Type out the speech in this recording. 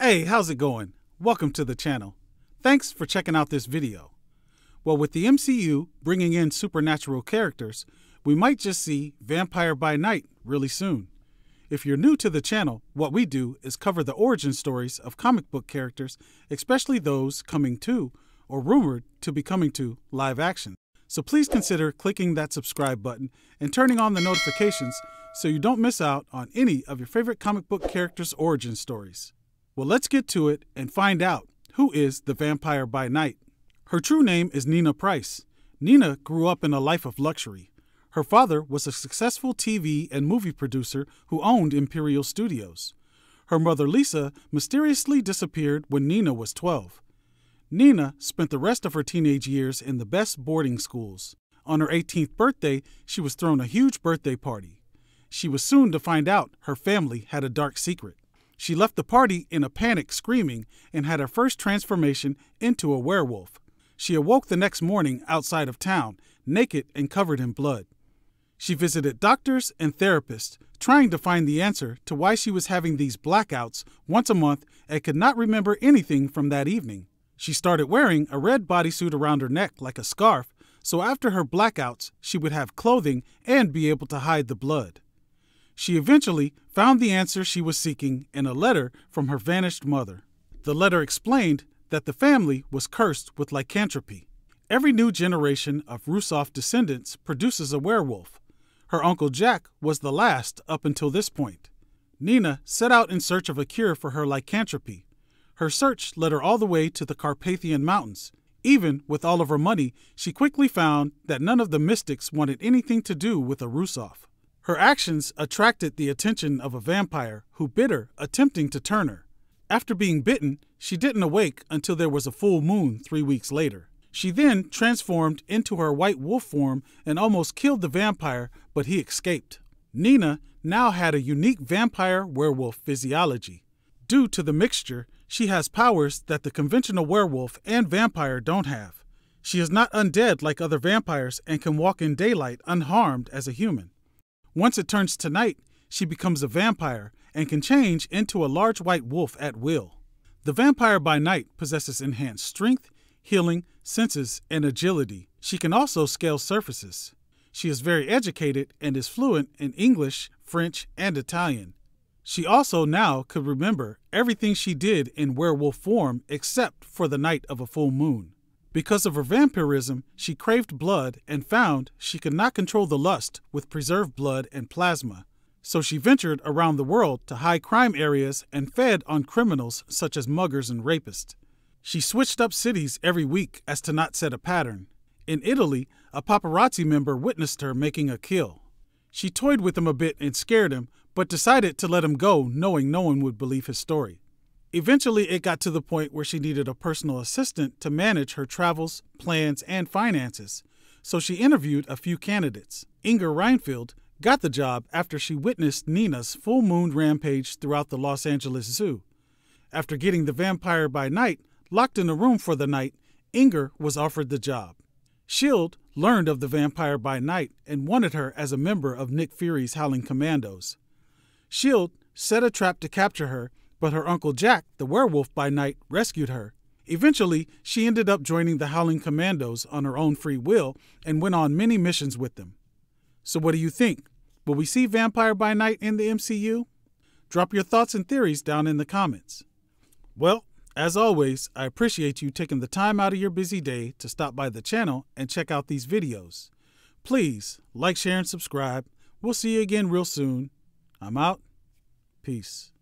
Hey, how's it going? Welcome to the channel. Thanks for checking out this video. Well, with the MCU bringing in supernatural characters, we might just see Vampire by Night really soon. If you're new to the channel, what we do is cover the origin stories of comic book characters, especially those coming to, or rumored to be coming to, live action. So please consider clicking that subscribe button and turning on the notifications so you don't miss out on any of your favorite comic book characters' origin stories. Well, let's get to it and find out who is the Vampire by Night. Her true name is Nina Price. Nina grew up in a life of luxury. Her father was a successful TV and movie producer who owned Imperial Studios. Her mother Lisa mysteriously disappeared when Nina was 12. Nina spent the rest of her teenage years in the best boarding schools. On her 18th birthday, she was thrown a huge birthday party. She was soon to find out her family had a dark secret. She left the party in a panic, screaming, and had her first transformation into a werewolf. She awoke the next morning outside of town, naked and covered in blood. She visited doctors and therapists, trying to find the answer to why she was having these blackouts once a month and could not remember anything from that evening. She started wearing a red bodysuit around her neck like a scarf, so after her blackouts, she would have clothing and be able to hide the blood. She eventually found the answer she was seeking in a letter from her vanished mother. The letter explained that the family was cursed with lycanthropy. Every new generation of Rusoff descendants produces a werewolf. Her Uncle Jack was the last up until this point. Nina set out in search of a cure for her lycanthropy. Her search led her all the way to the Carpathian Mountains. Even with all of her money, she quickly found that none of the mystics wanted anything to do with a Rusoff. Her actions attracted the attention of a vampire who bit her, attempting to turn her. After being bitten, she didn't awake until there was a full moon 3 weeks later. She then transformed into her white wolf form and almost killed the vampire, but he escaped. Nina now had a unique vampire-werewolf physiology. Due to the mixture, she has powers that the conventional werewolf and vampire don't have. She is not undead like other vampires and can walk in daylight unharmed as a human. Once it turns to night, she becomes a vampire and can change into a large white wolf at will. The Vampire by Night possesses enhanced strength, healing, senses, and agility. She can also scale surfaces. She is very educated and is fluent in English, French, and Italian. She also now could remember everything she did in werewolf form except for the night of a full moon. Because of her vampirism, she craved blood and found she could not control the lust with preserved blood and plasma. So she ventured around the world to high crime areas and fed on criminals such as muggers and rapists. She switched up cities every week as to not set a pattern. In Italy, a paparazzi member witnessed her making a kill. She toyed with him a bit and scared him, but decided to let him go knowing no one would believe his story. Eventually, it got to the point where she needed a personal assistant to manage her travels, plans, and finances, so she interviewed a few candidates. Inger Reinfeld got the job after she witnessed Nina's full moon rampage throughout the Los Angeles Zoo. After getting the Vampire by Night locked in a room for the night, Inger was offered the job. S.H.I.E.L.D. learned of the Vampire by Night and wanted her as a member of Nick Fury's Howling Commandos. S.H.I.E.L.D. set a trap to capture her, but her Uncle Jack, the werewolf by night, rescued her. Eventually, she ended up joining the Howling Commandos on her own free will and went on many missions with them. So what do you think? Will we see Vampire by Night in the MCU? Drop your thoughts and theories down in the comments. Well, as always, I appreciate you taking the time out of your busy day to stop by the channel and check out these videos. Please like, share, and subscribe. We'll see you again real soon. I'm out. Peace.